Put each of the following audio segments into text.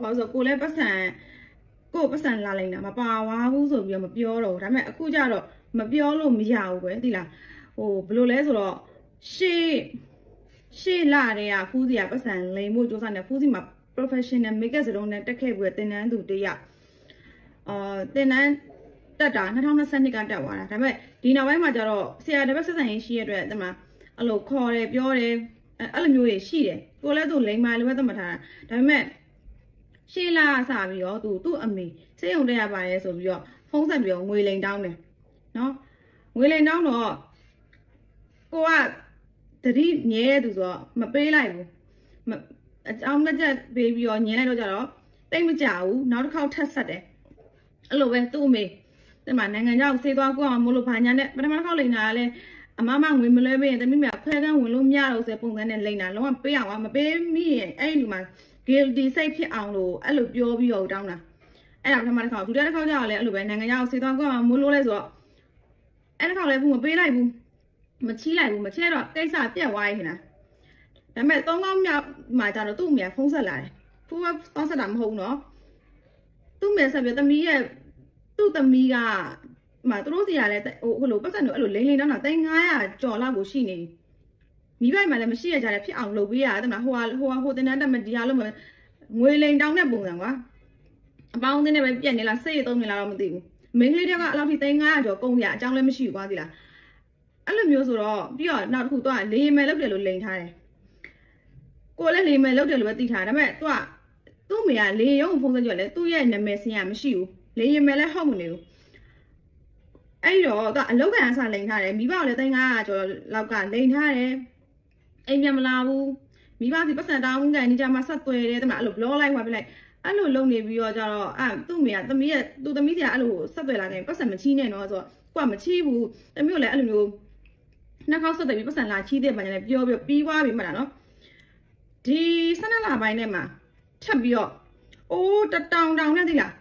ဘာလို့ကိုလည်းပတ်စံကိုပတ်စံလာလိုက်တာမပါဝါဘူးဆိုပြီးတော့မပြောတော့ဒါပေမဲ့အခုကျတော့မပြောလို့မရဘူးပဲသိလားဟိုဘယ်လိုလဲဆိုတော့ရှေ့လာတဲ့ကဖူးစီကပတ်စံလိန်ဖို့စူးစမ်းနေဖူးစီမှာ professional makeup စလုံးနဲ့တက်ခဲ့ပြီးတင်နန်းသူတရတင်နန်းတက်တာ2022ကတက်သွားတာဒါပေမဲ့ဒီနောက်ပိုင်းမှာကျတော့ဆရာတပည့်ဆက်ဆံရေးရှိရတဲ့အတွက်ဒီမှာအဲ့လိုခေါ်တယ်ပြောတယ်အဲ့လိုမျိုးတွေရှိတယ်ကိုလည်းသူလိန်မာလိုပဲသတ်မှတ်ထားတာဒါပေမဲ့ရှေ့လာစပြီးတော့သူ့အမေစိတ်ုံတက်ရပါတယ်ဆိုပြီးတော့ဖုန်းဆက်ပြီးတော့ငွေလိန်တောင်းတယ်နော်ငွေလိန်တောင်းတော့ကိုကတတိညဲသူဆိုတော့မပေးလိုက်ဘူးအကြောင်းမချက်ပေးပြီးတော့ညင်းလိုက်တော့ကြတော့တိတ်မကြဘူးနောက်တစ်ခေါက်ထပ်ဆက်တယ်အဲ့လိုပဲသူ့အမေဒီမှာနိုင်ငံခြားကိုဆေးသွားကိုအောင်မလို့ဘာညာနဲ့ပထမတစ်ခေါက်လိန်တာကလည်းအမငွေမလွှဲပေးရင်တမိမခွဲကန်းဝင်လို့မရတော့ဆိုပုံစံနဲ့လိန်တာလုံးဝပေးအောင်မပေးမိရင်အဲ့ဒီမှာ guilty စိတ်ဖြစ်အောင်လို့အဲ့လိုပြောပြီးတော့တောင်းတာအဲ့ဒါပထမတစ်ခေါက်ဒုတိယတစ်ခေါက်ကျတော့လည်းအဲ့လိုပဲနိုင်ငံခြားကိုဆေးသွားကိုအောင်မလို့လဲဆိုတော့အဲ့တစ်ခေါက်လည်းဘူးမပေးလိုက်ဘူးမချီးလိုက်ဘူးမချီးလိုက်တော့ကိစ္စပြတ်သွားရင်လားဒါပေမဲ့၃ခေါက်မြောက်မှာကျတော့သူ့အမေဖုန်းဆက်လာတယ်ဖုန်းတော့ဆက်တာမဟုတ်ဘူးနော်သူ့အမေဆက်ပြီးသမီးရဲ့သူ့သမီးကမှသူတို့စီကလည်းဟိုလိုပတ်စံတို့အဲ့လိုလိန်တောင်းတာ900ကျော်လောက်ကိုရှိနေမိဘမှလည်းမရှိရကြတယ်ဖြစ်အောင်လုပ်ပေးရတယ်တဲ့မလားဟိုတင်တန်းတက်မတရားလို့ငွေလိန်တောင်းတဲ့ပုံစံကွာအပေါင်းအသင်းနဲ့ပဲပြက်နေလားစိတ်ရသုံးနေလားတော့မသိဘူးမိန်းကလေးတွေကအဲ့လောက်ထိ900ကျော်ကုန်ရအကြောင်းလည်းမရှိဘူးကွာသိလားအဲ့လိုမျိုးဆိုတော့ပြီးတော့နောက်တစ်ခုတော့လေမယ်လုပ်တယ်လို့လိန်ထားတယ်ကိုလည်းလေမယ်လုပ်တယ်လို့ပဲသိထားဒါပေမဲ့သူ့မိကလေရုံဖုန်းဆက်ကြလဲသူ့ရဲ့နာမည်စင်ရမရှိဘူးလေရင်မယ်လည်းဟုတ်မနေဘူးအဲ့တော့အလောက်ကန်အစားလိန်ထားတယ်မိဘကလည်း900ကျော်လောက်ကလိန်ထားတယ်အိမ်ပြန်မလာဘူးမိဘစီပတ်စံတောင်းကန်နေကြမှာဆက်သွယ်တယ်တဲ့မှာအဲ့လို blog လိုက်ပါပြလိုက်အဲ့လိုလုပ်နေပြီးတော့ကြတော့သူ့မိကသမီးရဲ့သူ့သမီးစီကအဲ့လိုဆက်သွယ်လာတယ်ပတ်စံမချီးနဲ့တော့ဆိုတော့ကိုကမချီးဘူးသမီးကလည်းအဲ့လိုမျိုးနှစ်ခေါက်ဆက်သွယ်ပြီးပတ်စံလာချီးတဲ့ဘာညာလဲပြောပြီးွားပြီးမှတာနော်ဒီ12လပိုင်းထဲမှာထပ်ပြီးတော့အိုးတောင်နဲ့သိလား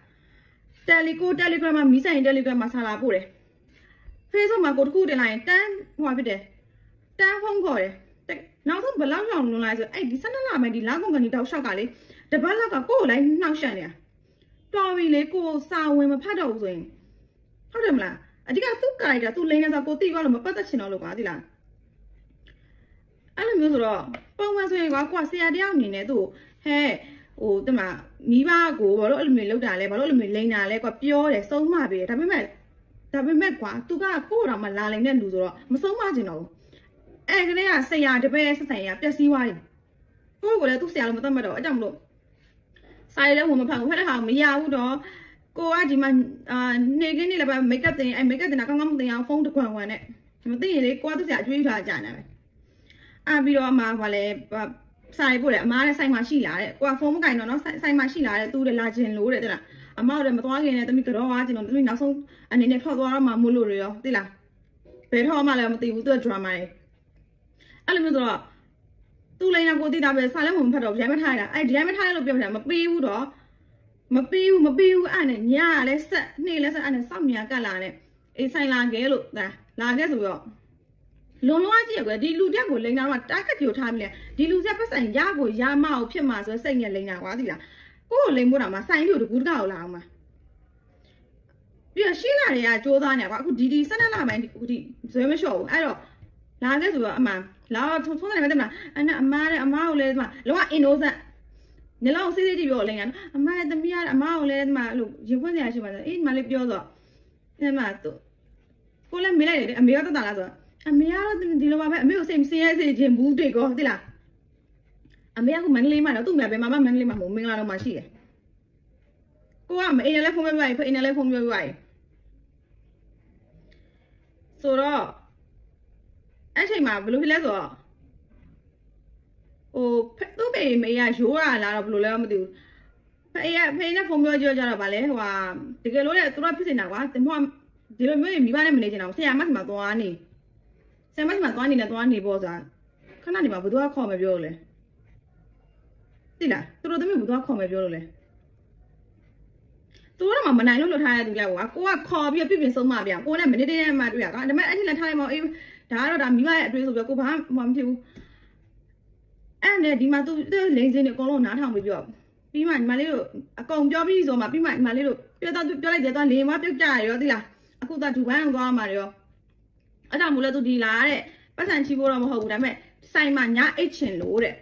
Telegram မှာမီးဆိုင် Telegram မှာဆာလာပို့တယ် Facebook မှာကိုတခုတင်လိုက်ရင်တန်းဟိုဖြစ်တယ်တန်းဖုန်းခေါ်တယ်နောက်ဆုံးဘလောက်လောက်လုံးလိုက်ဆိုအဲ့ဒီ12လပိုင်းဒီလောက်ကနေတောက်လျှောက်ကလေတပတ်လောက်ကကိုယ်လိုက်နှောက်ရှက်နေတာတော်ပြီလေကိုစာဝင်မဖတ်တော့ဘူးဆိုရင်ဟုတ်တယ်မလားအဓိကသူ့ character သူ့လိန်နေဆိုကိုတိသွားလို့မပတ်သက်ချင်တော့လို့ကွာသိလားအဲ့လိုမျိုးဆိုတော့ပုံမှန်ဆိုရင်ကွာကိုကဆရာတယောက်အနေနဲ့သူ့ဟဲ့ဟိုတမမိဘကိုဘာလို့အဲ့လိုမျိုးလောက်တာလဲဘာလို့အဲ့လိုမျိုးလိန်တာလဲကွာပြောတယ်ဆုံးမပေးတယ်ဒါပေမဲ့ကွာသူကကို့တော်မှလာလိန်တဲ့လူဆိုတော့မဆုံးမချင်တော့ဘူးအဲ့ကလေးကဆရာတပည့်ဆက်ဆံရပျက်စီးသွားတယ်ကိုကလည်းသူ့ဆရာလို့မသတ်မှတ်တော့အကြောင်းမလို့စာရည်လည်းဝင်မဖတ်ဘူးဖတ်တဲ့ဟာမရဘူးတော့ကိုကဒီမှာနေကင်းနေလည်းပဲ make up တင်အဲ့ make up တင်တာကောင်းကောင်းမတင်အောင်ဖုန်းတစ်ခွန်နဲ့မသိရင်လေကိုကသူ့ဆရာအကျွေးထားကြတယ်ပြီးတော့အမကလည်းစာရေးပို့တယ်အမားလည်းဆိုင်မှာရှိလာတဲ့ကိုကဖုန်းမကင်တော့နော်ဆိုင်မှာရှိလာတဲ့သူ့လည်းလာခြင်းလို့တဲ့လားအမတို့လည်းမသွားခင်နဲ့တမိကတော့ဝါကျင်တော့တမိနောက်ဆုံးအနေနဲ့ထွက်သွားတော့မှမို့လို့ရောသိလားဘယ်တော့မှလည်းမသိဘူးသူက drama တွေအဲ့လိုမျိုးဆိုတော့သူ့လိန်ကကိုသိတာပဲစာလည်းမဖတ်တော့ဒီတိုင်းမထားရတာအဲ့ဒီတိုင်းမထားရလို့ပြောပြတာမပေးဘူးတော့မပေးဘူးအဲ့နဲ့ညလည်းဆက်နေ့လည်းဆက်အဲ့နဲ့စောက်မြာကတ်လာနဲ့အေးဆိုင်လာခဲ့လို့လာခဲ့ဆိုတော့လုံးလုံးကြည့်ရကွယ်ဒီလူတက်ကိုလိန်တာတော့တားကပြိုထားပြီလေဒီလူဆက်ပတ်ဆိုင်ရကိုရမအောင်ဖြစ်မှာဆိုစိတ်နဲ့လိန်တာကွာသိလားကိုကိုလိန်မို့တာမှာဆိုင်လို့တကူတကောက်လာအောင်မှာပြီးတော့ရှင်းလာတွေကစူးသားနေကွာအခုဒီ12လပိုင်းအခုဒီဇွဲမလျှော့ဘူးအဲ့တော့လာခဲ့ဆိုတော့အမှန်လာထုံးတယ်မသိမလားအဲ့နဲ့အမားကိုလည်းဒီမှာလောက innocent ညလုံးစစ်စစ်ကြည့်ပြောလိန်တာအမားရဲ့သမီးကအမားကိုလည်းဒီမှာအဲ့လိုရင်ဖွင့်စရာရှိပါဆိုအေးဒီမှာလေးပြောတော့အဲ့မှာသူကိုလည်းမေးလိုက်တယ်အမေကတက်တာလားဆိုတော့အမေကတော့ဒီလိုပါပဲအမေကိုစိတ်မစင်းရဲစေခြင်းဘူးတွေ့ကောသိလားအမေကမန္တလေးမှာတော့သူ့မြပဲမမမန္တလေးမှာမဟုတ်မင်္ဂလာတော့မှရှိတယ်ကိုကမအိမ်နဲ့လည်းဖုန်းပြောပြရင်အိမ်နဲ့လည်းဖုန်းပြောပြရင်ဆိုတော့အဲ့ချိန်မှာဘယ်လိုဖြစ်လဲဆိုတော့ဟိုသူ့မေရရိုးရလာတော့ဘယ်လိုလဲမသိဘူးဖေးနဲ့ဖုန်းပြောကြတော့ဗာလဲဟိုဟာတကယ်လို့လေသူတို့ဖြစ်နေတာကွာဒီမှာဒီလိုမျိုးမိဘနဲ့မနေချင်အောင်ဆရာမစီမှာသွားနေဆရာမစီမှာသွားနေပေါ့ဆိုတာခဏနေမှာဘယ်သူကခေါ်မပြောလို့လဲသိလားသူတို့သမီးဘယ်သူကခေါ်မပြောလို့လဲသူတို့ကမနိုင်လို့လွတ်ထားတဲ့သူလည်းကွာကိုကခေါ်ပြီးပြပြဆုံးမပြကိုနဲ့မနေတည်းမှတွေ့ရကွာဒါပေမဲ့အဲ့ဒီလက်ထားလိုက်မအောင်အေးဒါကတော့ဒါမိဘရဲ့အတွေ့ဆိုပြီးကိုဘာမှမဖြစ်ဘူးအဲ့နဲ့ဒီမှာသူလိန်စင်းတွေအကုန်လုံးနားထောင်ပြီးပြော ပြီးမှညီမလေးတို့အကုန်ပြောပြီးဆိုမှပြီးမှညီမလေးတို့ပြောလိုက်တယ်တော့လေမပြုတ်ကြရရောသိလားအခုတော့ဒူဘိုင်းအောင်သွားမှာရောအဲ့ဒါမို့လဲသူဒီလာတဲ့ပတ်စံချီဖို့တော့မဟုတ်ဘူးဒါပေမဲ့ဆိုင်မှာညအိတ်ချင်လို့တဲ့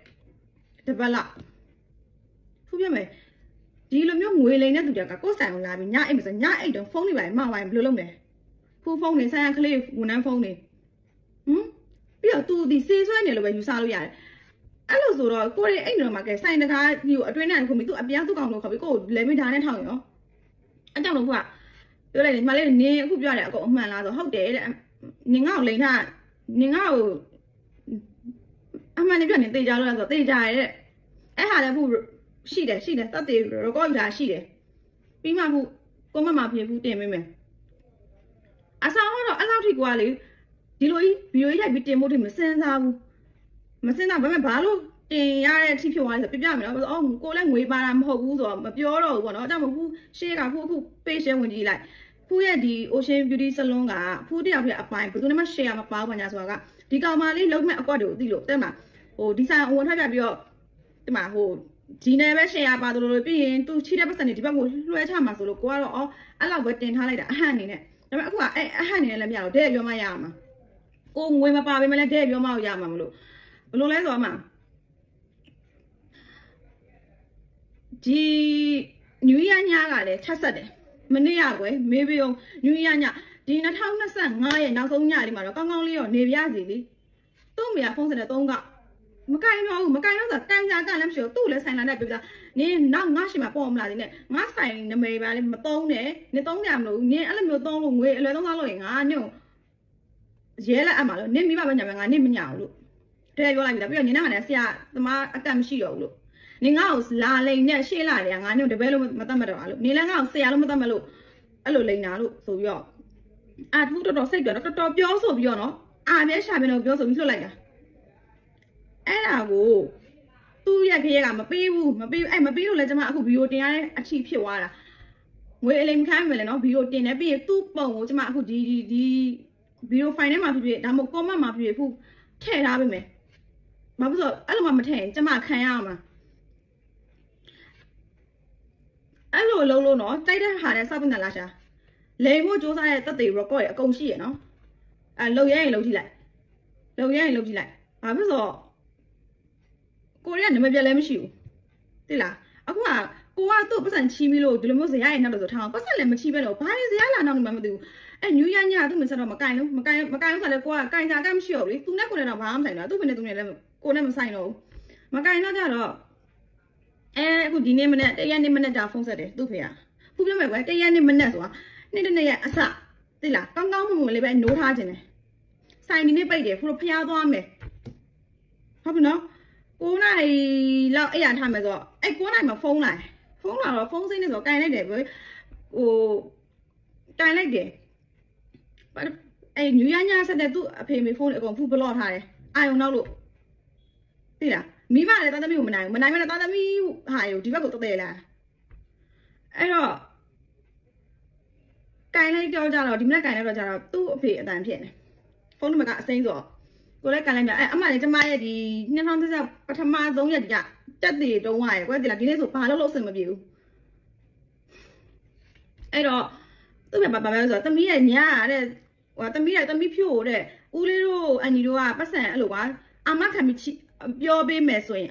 တပတ်လောက်ဖူးပြမယ်ဒီလိုမျိုးငွေလိမ်တဲ့သူတွေကကိုယ်ဆိုင်ကိုလာပြီးညအိတ်မစညအိတ်တော့ဖုန်းတွေပါမှဝိုင်းဘယ်လိုလုပ်လဲဖူးဖုန်းတွေဆိုင်ရကလေးဝန်ထမ်းဖုန်းတွေပြီးတော့သူဒီစေးဆွဲနေလို့ပဲယူဆလို့ရတယ်အဲ့လိုဆိုတော့ကိုယ်ရဲ့အိတ်တော်မှာကဲဆိုင်တကားဒီကိုအတွင်းနဲ့ခုမိသူအပြားသူ့ကောင်လို့ခေါ်ပြီးကိုယ်လဲမိဓာတ်နဲ့ထောက်ရောအဲ့ကြောင့်လို့ကပြောလိုက်တယ်ညီမလေးနင်းအခုပြောတယ်အကုန်အမှန်လားဆိုဟုတ်တယ်တဲ့နင်ငါ့ကိုလိန်ထားနင်ငါ့ကိုအမှန်တကယ်နေတေချာလို့လားဆိုတေချာရဲ့အဲ့ဟာလည်းခုရှိတယ်တက်တေရောကောယူတာရှိတယ်ပြီးမှခုကိုမမပြေဘူးတင်ပေးမယ်အဆောင်တော့အဲ့လောက်ထိကွာလေဒီလိုကြီးဗီဒီယိုကြီးရိုက်ပြီးတင်ဖို့ထိမစင်စားဘူးမစင်စားဘာမှဘာလို့တင်ရတဲ့အထိဖြစ်သွားလဲဆိုပြပြမယ်နော်အော်ကိုလည်းငွေပါတာမဟုတ်ဘူးဆိုတော့မပြောတော့ဘူးပေါ့နော်အဲ့ကြောင့်မို့ရှေ့ကခု page ရှင်းဝင်ကြည့်လိုက်ဖူးရဲ့ဒီ Ocean Beauty Salon ကဖူးတယောက်တည်းအပိုင်းဘယ်သူမှ share မပါဘူးဘာညာဆိုတာကဒီကောင်မလေးလုံးမဲ့အကွက်တွေကိုသိလို့တဲ့မှာဟိုဒီဆိုင်အဝင်ထွက်ပြပြီးတော့ဒီမှာဟိုဒီနယ်ပဲ share ပါတယ်လို့ပြီးရင်သူချိတဲ့ပတ်စံတွေဒီဘက်ကိုလွှဲချမှာဆိုလို့ကိုကတော့အော်အဲ့လောက်ပဲတင်ထားလိုက်တာအဟန့်အနေနဲ့ဒါပေမဲ့အခုကအဲ့အဟန့်အနေနဲ့လည်းမရတော့တဲ့ပြောမှရမှာကိုငွေမပါပေးမလဲတဲ့ပြောမှရမှာမလို့ဘယ်လိုလဲဆိုတော့မှဒီနယူးယားညကလည်းချက်ဆက်တယ်မနေ့ကကွယ်မေးပြီးအောင်နယူးယားညဒီ2025ရဲ့နောက်ဆုံးညလေးမှာတော့ကောင်းကောင်းလေးတော့နေပြစီလေသူ့မိကဖုန်းဆက်တဲ့3ကမကင်တော့ဘူးမကင်တော့ဆိုတိုင်စာကလည်းမရှိဘူးသူ့လည်းဆိုင်လာတဲ့ပြပြနင်းနောက်ငါရှိမှာပေါ်မလာသေးနဲ့ငါဆိုင်နမေပါလေမသုံးနဲ့နင်းသုံးကြမလို့နင်းအဲ့လိုမျိုးသုံးလို့ငွေအလွယ်သုံးစားလို့ရင်ငါညွန့်ရဲလက်အပ်မှာလို့နင်းမိဘပဲညာမယ်ငါနင်းမညာဘူးလို့တဲ့ပြောလိုက်ပြီလားပြီးတော့နင်းကလည်းဆရာသမားအကန့်မရှိတော့ဘူးလို့နင်ငါ့ကိုလာလိန်နဲ့ရှေ့လာတယ်ငါညို့တပည့်လို့မတတ်မတော့ဘူးလို့နင်လည်းငါ့ကိုဆရာလို့မတတ်မလို့အဲ့လိုလိန်တာလို့ဆိုပြီးတော့အာသူတော်တော်စိတ်ပြောတော်တော်ပြောဆိုပြီးတော့နော်အာမြဲရှာပြတော့ပြောဆိုပြီးလွတ်လိုက်တာအဲ့ဒါကိုသူ့ရဲ့ခရဲကမပေးဘူးအဲ့မပေးလို့လည်းကျွန်မအခုဗီဒီယိုတင်ရတဲ့အထိဖြစ်သွားတာငွေအလိမ်ခိုင်းမယ်လေနော်ဗီဒီယိုတင်နေပြီးသူ့ပုံကိုကျွန်မအခုဒီဗီဒီယိုဖိုင်ထဲမှာဖြစ်ဒါမှမဟုတ် comment မှာဖြစ်ခုထည့်ထားပေးမယ်ဘာဖြစ်လို့အဲ့လိုမှမထည့်ရင်ကျွန်မခံရမှာအဲ့လိုလုံးလုံးနော်တိုက်တဲ့ဟာနဲ့စောက်ပြန်လာရှာလိန်ဖို့စူးစမ်းတဲ့တက်တွေ record ရအကုန်ရှိရနော်အဲ့လုံရရင်လုံကြည့်လိုက်ဘာဖြစ်လို့ကိုရီးယားနံပါတ်ပြလည်းမရှိဘူးသိလားအခုကကိုကသူ့ပတ်စံချီးပြီးလို့ဒီလိုမျိုးဇရာရဲ့နောက်လို့ဆိုထားအောင်ပတ်စံလည်းမချီးပဲလို့ဘာလို့ဇရာလာနောက်နေမှမသိဘူးအဲ့နယူးယားညသူ့မဆက်တော့မကင်လို့ဆိုလည်းကိုကကင်စားကမရှိတော့ဘူးလေသူနဲ့ကိုနဲ့တော့ဘာမှမဆိုင်တော့သူ့ဖနဲ့သူနဲ့လည်းကိုနဲ့မဆိုင်တော့ဘူးမကင်တော့ကြတော့အခုဒီနေ့မနေ့တရက်နေ့မနေ့ကြာဖုန်းဆက်တယ်သူ့ဖေကဖူးပြမယ်ကွယ်တရက်နေ့မနေ့ဆိုတာနေ့ရက်အစသိလားကောင်းကောင်းမွန်မွန်လေးပဲနိုးထားခြင်းတယ်ဆိုင်ဒီနေ့ပိတ်တယ်ဖူးဖျားသွားမယ်ဟုတ်ပြီနော်9နာရီလောက်အဲ့ရထားမယ်ဆိုတော့အဲ့9နာရီမှာဖုန်းလာတော့ဖုန်းစိမ့်နေဆိုတော့ကင်လိုက်တယ်ဟိုကင်လိုက်တယ်အဲ့နယူးယားညဆက်တဲ့သူ့အဖေမေဖုန်းတွေအကုန်ဖူးဘလော့ထားတယ်အာယုံနောက်လို့သိလားမိမလည်းသားသမီးကိုမနိုင်ဘူးမနိုင်မနဲ့သားသမီးဟာယူဒီဘက်ကိုတက်လာအဲ့တော့ကင်လိုက်ကြောကြတော့ဒီမနေ့ကင်လိုက်တော့ကြတော့သူ့အဖေအတန်ဖြစ်နေဖုန်းနံပါတ်ကအစိမ်းဆိုတော့ကိုလည်းကင်လိုက်ပြအဲ့အမလည်းကျမရဲ့ဒီ2010ပထမဆုံးရက်တက်တည်တုံးရယ်ကွယ်ဒီလားဒီနေ့ဆိုဘာလို့လို့အဆင်မပြေဘူးအဲ့တော့သူ့ဘာဆိုတော့သမီးရဲ့ညာတဲ့ဟိုသမီးဖြို့တဲ့ဦးလေးတို့အန်ဒီတို့ကပတ်စံအဲ့လိုကွာအမခံပြီးပြောပေးမယ်ဆိုရင်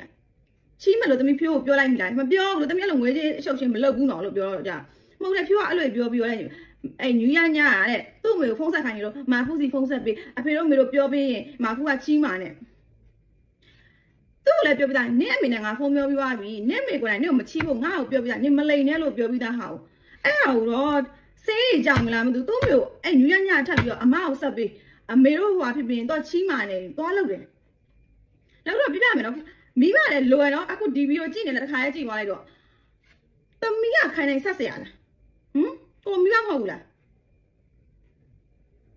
ချီးမယ်လို့သမီးဖြိုးကိုပြောလိုက်မိလားမပြောဘူးလို့သမီးအဲ့လိုငွေချင်းအရှုပ်ချင်းမလုပ်ဘူးနော်လို့ပြောတော့ကြာမဟုတ်လေဖြိုးကအဲ့လိုပြောပြီးတော့အဲ့နယူးယားညတဲ့သူ့မေကိုဖုန်းဆက်ခိုင်းနေလို့မာဖူးစီဖုန်းဆက်ပေးအဖေတို့မေတို့ပြောပေးရင်မာဖူးကချီးမာနဲ့သူ့လည်းပြောပြတာနင့်အမေနဲ့ငါဖုန်းပြောပြီးသွားပြီနင့်မေကိုလည်းနင့်ကိုမချီးဖို့ငါ့ကိုပြောပြတာနင့်မလိန်နဲ့လို့ပြောပြီးသားဟာကိုအဲ့ဟာကိုတော့စေးကြောင်မလားမသိသူ့မေကိုအဲ့နယူးယားညထပ်ပြီးတော့အမကိုဆက်ပေးအမေတို့ဟိုဟာဖြစ်ပြီးရင်တော့ချီးမာနေသွားလို့တယ်နောက်တော့ပြပြမယ်နော်မိမလည်းလွယ်နော်အခုဒီဗီဒီယိုကြည့်နေတဲ့တစ်ခါလေးကြည့်သွားလိုက်တော့သမီးကခိုင်နိုင်ဆက်เสียရလားကိုမိမမဟုတ်ဘူးလာ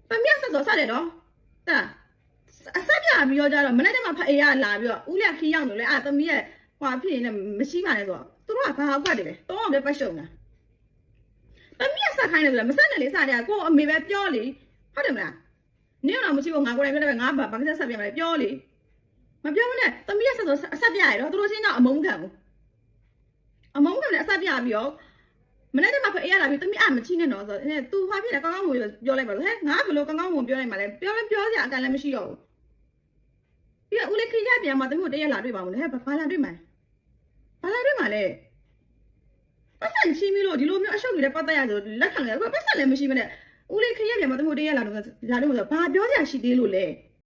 းသမီးဆက်တယ်တော့တာအဆက်ပြပြီးတော့ကြတော့မနေ့ကမှဖအေးရလာပြီးတော့ဦးလက်ခီးရောက်နေလေသမီးရဲ့ဟွာဖြစ်နေမရှိပါနဲ့ဆိုတော့သူတို့ကဘာဟုတ်တယ်လဲတောင်းအောင်လည်းပတ်ရှုံတာသမီးဆက်ခိုင်းနေဆိုတော့မဆက်နဲ့လေစားတယ်ကိုအမေပဲပြောလေဟုတ်တယ်မလားနင်းတော့မရှိဘူးငါကိုယ်တိုင်ပြောတယ်ငါဘာဆက်ပြမလဲပြောလေမပြောမနဲ့သမီးဆက်ဆိုအဆက်ပြရတော့သူတို့ချင်းတော့အမုန်းခံဘူး အမုန်းကနေအစပြပြီးတော့မနေ့ကမှဖအေးရလာပြီးတမီးအမချိနဲ့တော့ဆိုတော့သူဘာဖြစ်လဲကောင်းကောင်းဝင်ပြောလိုက်ပါလို့ဟဲ့ငါဘလို့ကောင်းကောင်းဝင်ပြောလိုက်မှလဲပြောစရာအကန့်လည်းမရှိတော့ဘူးပြီးတော့ဦးလေးခရပြန်မှတမီးတို့တရက်လာတွေ့ပါဦးလေဟဲ့ဘာလာတွေ့မှာလဲပတ်စံချင်းပြီးလို့ဒီလိုမျိုးအရှုပ်ကြီးလည်းပတ်သက်ရဆိုလက်ခံလဲပတ်စံလည်းမရှိမနဲ့ဦးလေးခရပြန်မှတမီးတို့တရက်လာတော့ဆိုဘာပြောစရာရှိသေးလို့လဲ